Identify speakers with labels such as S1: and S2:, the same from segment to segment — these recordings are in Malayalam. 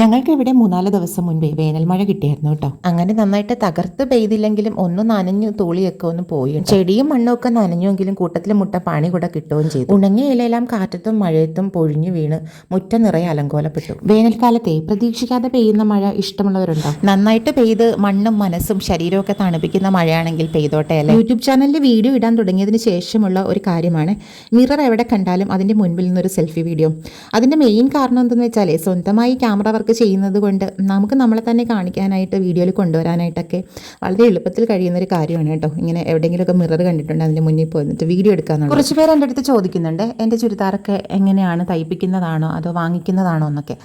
S1: ഞങ്ങൾക്ക് ഇവിടെ 3-4 ദിവസം മുൻപേ വേനൽ മഴ കിട്ടിയായിരുന്നു കേട്ടോ. അങ്ങനെ നന്നായിട്ട് തകർത്ത് പെയ്തില്ലെങ്കിലും ഒന്ന് നനഞ്ഞു തൂളിയൊക്കെ ഒന്ന് പോയി. ചെടിയും മണ്ണൊക്കെ നനഞ്ഞുവെങ്കിലും കൂട്ടത്തിൽ മുട്ട പണി കൂടെ കിട്ടുകയും ചെയ്തു. ഉണങ്ങിയ ഇലയെല്ലാം കാറ്റത്തും മഴയത്തും പൊഴിഞ്ഞു വീണ് മുറ്റം നിറയെ അലങ്കോലപ്പെട്ടു. വേനൽക്കാലത്തെ പ്രതീക്ഷിക്കാതെ പെയ്യുന്ന മഴ ഇഷ്ടമുള്ളവരുണ്ടോ? നന്നായിട്ട് പെയ്ത് മണ്ണും മനസ്സും ശരീരമൊക്കെ തണുപ്പിക്കുന്ന മഴയാണെങ്കിൽ പെയ്തോട്ടെ അല്ലേ. യൂട്യൂബ് ചാനലിൽ വീഡിയോ ഇടാൻ തുടങ്ങിയതിന് ശേഷമുള്ള ഒരു കാര്യമാണ് മിറർ എവിടെ കണ്ടാലും അതിന്റെ മുൻപിൽ നിന്നൊരു സെൽഫി വീഡിയോ. അതിന്റെ മെയിൻ കാരണം എന്തെന്ന് വെച്ചാൽ സ്വന്തമായി ക്യാമറ വർക്ക് ചെയ്യുന്നത് കൊണ്ട് നമുക്ക് നമ്മളെ തന്നെ കാണിക്കാനായിട്ട് വീഡിയോയിൽ കൊണ്ടുവരാനായിട്ടൊക്കെ വളരെ എളുപ്പത്തിൽ കഴിയുന്ന ഒരു കാര്യമാണ് കേട്ടോ. ഇങ്ങനെ എവിടെയെങ്കിലുമൊക്കെ മിറർ കണ്ടിട്ടുണ്ട് അതിൻ്റെ മുന്നിൽ പോയിട്ട് വീഡിയോ എടുക്കാമെന്നുള്ളത്. കുറച്ച് പേര് എൻ്റെ അടുത്ത് ചോദിക്കുന്നുണ്ട് എൻ്റെ ചുരിദാറൊക്കെ എങ്ങനെയാണ്, തയ്പ്പിക്കുന്നതാണോ അതോ വാങ്ങിക്കുന്നതാണോ എന്നൊക്കെ.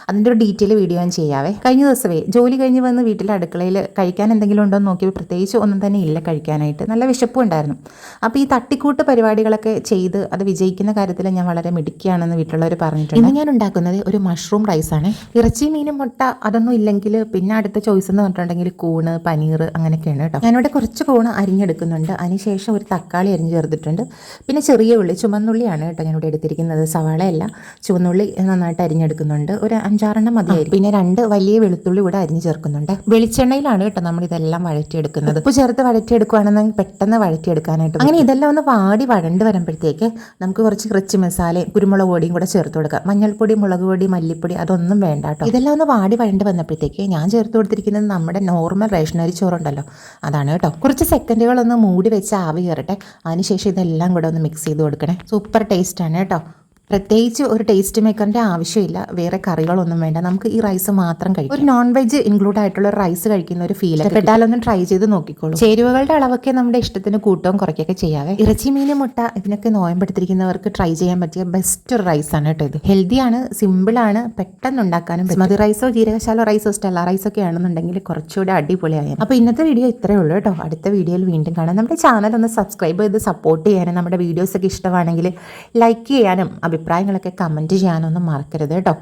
S1: അതിൻ്റെ ഒരു ഡീറ്റെയിൽ വീഡിയോ ഞാൻ ചെയ്യാവേ. കഴിഞ്ഞ ദിവസമേ ജോലി കഴിഞ്ഞ് വന്ന് വീട്ടിലെ അടുക്കളയിൽ കഴിക്കാൻ എന്തെങ്കിലും ഉണ്ടോ എന്ന് നോക്കിയപ്പോൾ പ്രത്യേകിച്ച് ഒന്നും തന്നെ ഇല്ല കഴിക്കാനായിട്ട്. നല്ല വിശപ്പും ഉണ്ടായിരുന്നു. അപ്പോൾ ഈ തട്ടിക്കൂട്ട് പരിപാടികളൊക്കെ ചെയ്ത് അത് വിജയിക്കുന്ന കാര്യത്തിൽ ഞാൻ വളരെ മിടുക്കിയാണെന്ന് വീട്ടിലുള്ളവർ പറഞ്ഞിട്ടുണ്ട്. ഇന്ന് ഞാൻ ഉണ്ടാക്കുന്നത് ഒരു മഷ്റൂം റൈസാണ്. ഇറച്ചി, മീനും, മുട്ട അതൊന്നും ഇല്ലെങ്കിൽ പിന്നെ അടുത്ത ചോയ്സ് എന്ന് പറഞ്ഞിട്ടുണ്ടെങ്കിൽ കൂണ്, പനീർ അങ്ങനെയൊക്കെയാണ് കേട്ടോ. ഞാനിവിടെ കുറച്ച് കൂണ് അരിഞ്ഞെടുക്കുന്നുണ്ട്. അതിനുശേഷം ഒരു തക്കാളി അരിഞ്ഞ് ചേർത്തിട്ടുണ്ട്. പിന്നെ ചെറിയ ഉള്ളി, ചുമന്നുള്ളിയാണ് കേട്ടോ ഞാനിവിടെ എടുത്തിരിക്കുന്നത്. സവാളയല്ല, ചുവന്നുള്ളി നന്നായിട്ട് അരിഞ്ഞെടുക്കുന്നുണ്ട്. ഒരു 5-6 മതിയായിരിക്കും. പിന്നെ 2 വലിയ വെളുത്തുള്ളി കൂടെ അരിഞ്ഞ് ചേർക്കുന്നുണ്ട്. വെളിച്ചെണ്ണയിലാണ് കേട്ടോ നമ്മളിതെല്ലാം വഴറ്റിയെടുക്കുന്നത്. ഉപ്പ് ചേർത്ത് വഴറ്റിയെടുക്കുകയാണെന്നെങ്കിൽ പെട്ടെന്ന് വഴറ്റിയെടുക്കാനായിട്ട്. അങ്ങനെ ഇതെല്ലാം ഒന്ന് വാടി വഴണ്ട് വരുമ്പോഴത്തേക്ക് നമുക്ക് കുറച്ച് ഇറച്ചി മസാലയും കുരുമുളക് പൊടിയും കൂടെ ചേർത്ത് കൊടുക്കാം. മഞ്ഞൾപ്പൊടി, മുളക് പൊടി, മല്ലിപ്പൊടി അതൊന്നും വേണ്ട കേട്ടോ. ഇതെല്ലാം ഒന്ന് വാടി വഴണ്ട് വന്നപ്പോഴത്തേക്ക് ഞാൻ ചേർത്ത് കൊടുത്തിരിക്കുന്നത് നമ്മുടെ നോർമൽ റേഷനറി ചോറുണ്ടല്ലോ അതാണ് കേട്ടോ. കുറച്ച് സെക്കൻഡുകളൊന്ന് മൂടി വെച്ച് ആവി കയറട്ടെ. അതിനുശേഷം ഇതെല്ലാം കൂടെ ഒന്ന് മിക്സ് ചെയ്ത് കൊടുക്കണേ. സൂപ്പർ ടേസ്റ്റാണ് കേട്ടോ. പ്രത്യേകിച്ച് ഒരു ടേസ്റ്റ് മേക്കറിൻ്റെ ആവശ്യമില്ല, വേറെ കറികളൊന്നും വേണ്ട. നമുക്ക് ഈ റൈസ് മാത്രം കഴിക്കാം. ഒരു നോൺ വെജ് ഇൻക്ലൂഡ് ആയിട്ടുള്ള റൈസ് കഴിക്കുന്ന ഒരു ഫീൽ പെട്ടാലൊന്ന് ട്രൈ ചെയ്ത് നോക്കിക്കോളൂ. ചേരുവകളുടെ അളവൊക്കെ നമ്മുടെ ഇഷ്ടത്തിന് കൂട്ടവും കുറയ്ക്കൊക്കെ ചെയ്യാവേ. ഇറച്ചി, മീൻ, മുട്ട ഇതിനൊക്കെ നോയമ്പെടുത്തിരിക്കുന്നവർക്ക് ട്രൈ ചെയ്യാൻ പറ്റിയ ബെസ്റ്റ് ഒരു റൈസാണ് കേട്ടോ ഇത്. ഹെൽത്തിയാണ്, സിമ്പിളാണ്, പെട്ടെന്ന് ഉണ്ടാക്കാനും. ബസ്മതി റൈസോ ജീരകശാല റൈസോ സ്റ്റെല്ല റൈസൊക്കെ ആണെന്നുണ്ടെങ്കിൽ കുറച്ചുകൂടെ അടിപൊളിയായി. അപ്പോൾ ഇന്നത്തെ വീഡിയോ ഇത്രയേ ഉള്ളൂ കേട്ടോ. അടുത്ത വീഡിയോയിൽ വീണ്ടും കാണാം. നമ്മുടെ ചാനൽ ഒന്ന് സബ്സ്ക്രൈബ് ചെയ്ത് സപ്പോർട്ട് ചെയ്യാനും നമ്മുടെ വീഡിയോസൊക്കെ ഇഷ്ടമാണെങ്കിൽ ലൈക്ക് ചെയ്യാനും അഭിപ്രായങ്ങളൊക്കെ കമൻറ്റ് ചെയ്യാനൊന്നും മറക്കരുത് കേട്ടോ.